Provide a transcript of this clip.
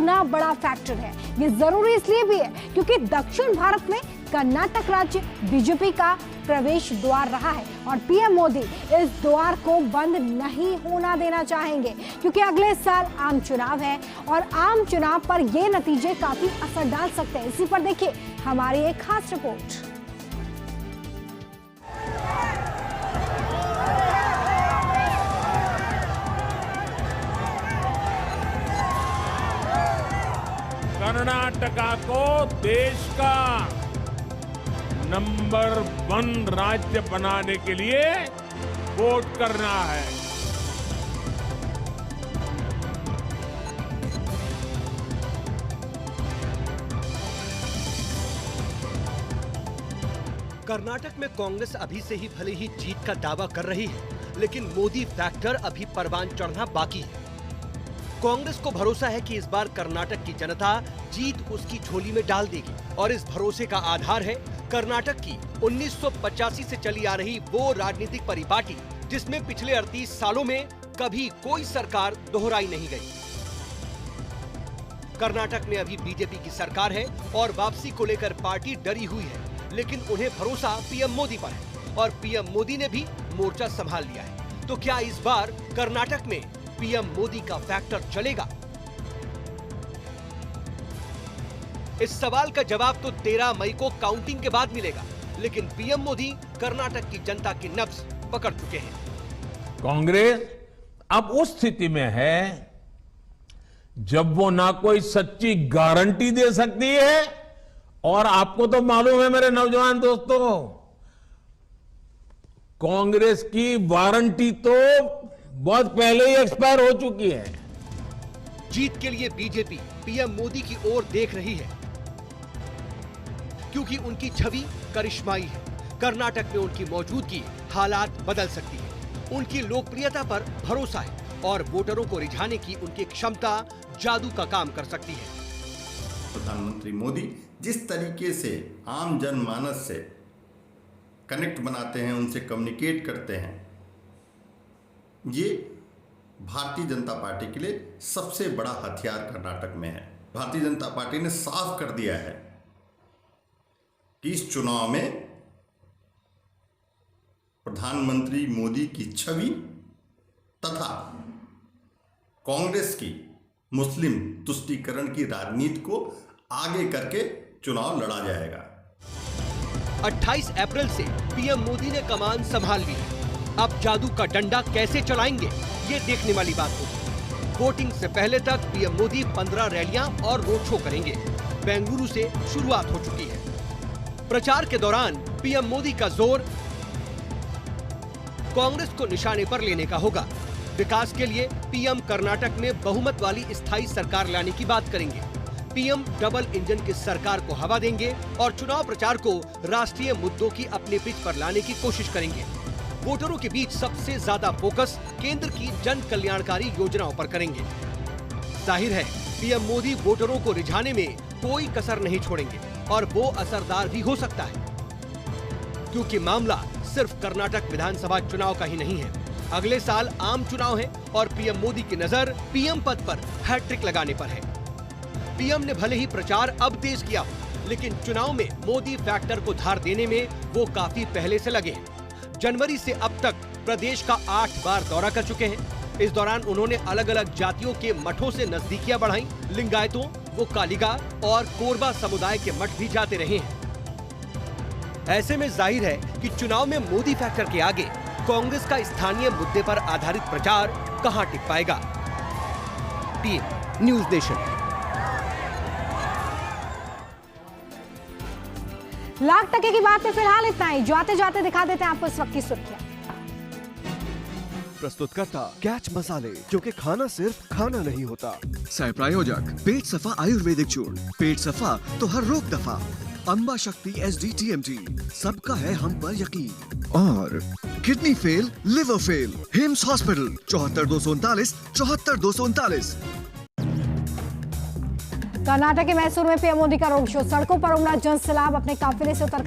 गुना बड़ा फैक्टर है। ये जरूरी इसलिए भी है क्योंकि दक्षिण भारत में कर्नाटक राज्य बीजेपी का प्रवेश द्वार रहा है और पीएम मोदी इस द्वार को बंद नहीं होना देना चाहेंगे, क्योंकि अगले साल आम चुनाव है और आम चुनाव पर ये नतीजे काफी असर डाल सकते हैं। इसी पर देखिए हमारी एक खास रिपोर्ट। कर्नाटका को देश का नंबर 1 राज्य बनाने के लिए वोट करना है। कर्नाटक में कांग्रेस अभी से ही भले ही जीत का दावा कर रही है, लेकिन मोदी फैक्टर अभी परवान चढ़ना बाकी है। कांग्रेस को भरोसा है कि इस बार कर्नाटक की जनता जीत उसकी झोली में डाल देगी और इस भरोसे का आधार है कर्नाटक की 1985 से चली आ रही वो राजनीतिक परिपाटी जिसमें पिछले 38 सालों में कभी कोई सरकार दोहराई नहीं गई। कर्नाटक में अभी बीजेपी की सरकार है और वापसी को लेकर पार्टी डरी हुई है, लेकिन उन्हें भरोसा पीएम मोदी पर है और पीएम मोदी ने भी मोर्चा संभाल लिया है। तो क्या इस बार कर्नाटक में पीएम मोदी का फैक्टर चलेगा? इस सवाल का जवाब तो 13 मई को काउंटिंग के बाद मिलेगा, लेकिन पीएम मोदी कर्नाटक की जनता की नब्ज पकड़ चुके हैं। कांग्रेस अब उस स्थिति में है जब वो ना कोई सच्ची गारंटी दे सकती है और आपको तो मालूम है मेरे नौजवान दोस्तों, कांग्रेस की वारंटी तो बहुत पहले ही एक्सपायर हो चुकी है। जीत के लिए बीजेपी पीएम मोदी की ओर देख रही है क्योंकि उनकी छवि करिश्माई है। कर्नाटक में उनकी मौजूदगी हालात बदल सकती है। उनकी लोकप्रियता पर भरोसा है और वोटरों को रिझाने की उनकी क्षमता जादू का काम कर सकती है। प्रधानमंत्री मोदी जिस तरीके से आम जनमानस से कनेक्ट बनाते हैं, उनसे कम्युनिकेट करते हैं, ये भारतीय जनता पार्टी के लिए सबसे बड़ा हथियार कर्नाटक में है। भारतीय जनता पार्टी ने साफ कर दिया है कि इस चुनाव में प्रधानमंत्री मोदी की छवि तथा कांग्रेस की मुस्लिम तुष्टीकरण की राजनीति को आगे करके चुनाव लड़ा जाएगा। 28 अप्रैल से पीएम मोदी ने कमान संभाल ली है। अब जादू का डंडा कैसे चलाएंगे, ये देखने वाली बात होगी। वोटिंग से पहले तक पीएम मोदी 15 रैलियां और रोड शो करेंगे। बेंगलुरु से शुरुआत हो चुकी है। प्रचार के दौरान पीएम मोदी का जोर कांग्रेस को निशाने पर लेने का होगा। विकास के लिए पीएम कर्नाटक में बहुमत वाली स्थायी सरकार लाने की बात करेंगे। पीएम डबल इंजन की सरकार को हवा देंगे और चुनाव प्रचार को राष्ट्रीय मुद्दों की अपने पिच पर लाने की कोशिश करेंगे। वोटरों के बीच सबसे ज्यादा फोकस केंद्र की जन कल्याणकारी योजनाओं पर करेंगे। जाहिर है पीएम मोदी वोटरों को रिझाने में कोई कसर नहीं छोड़ेंगे और वो असरदार भी हो सकता है, क्योंकि मामला सिर्फ कर्नाटक विधानसभा चुनाव का ही नहीं है। अगले साल आम चुनाव है और पीएम मोदी की नजर पीएम पद पर हैट्रिक लगाने पर है। पीएम ने भले ही प्रचार अब तेज किया हो, लेकिन चुनाव में मोदी फैक्टर को धार देने में वो काफी पहले से लगे हैं। जनवरी से अब तक प्रदेश का 8 बार दौरा कर चुके हैं। इस दौरान उन्होंने अलग अलग जातियों के मठों से नजदीकियां बढ़ाई। लिंगायतों, वो कालिगा और कोरबा समुदाय के मठ भी जाते रहे हैं। ऐसे में जाहिर है कि चुनाव में मोदी फैक्टर के आगे कांग्रेस का स्थानीय मुद्दे पर आधारित प्रचार कहां टिक पाएगा। Team news nation. लाख टके की बात है फिलहाल इतना ही। जाते जाते दिखा देते हैं आपको इस वक्त की सुर्खियां। प्रस्तुतकर्ता कैच मसाले, क्योंकि खाना सिर्फ खाना नहीं होता। सह प्रायोजक पेट सफा आयुर्वेदिक चूर्ण, पेट सफा तो हर रोग दफा। अम्बा शक्ति SD-TMT, सबका है हम पर यकीन। और kidney fail, liver fail, hymns hospital 74 239 74 239। Karnataka के मैसूर में पीएम मोदी का रोड शो। सड़कों पर उमड़ा जनसैलाब। अपने काफिले से उतर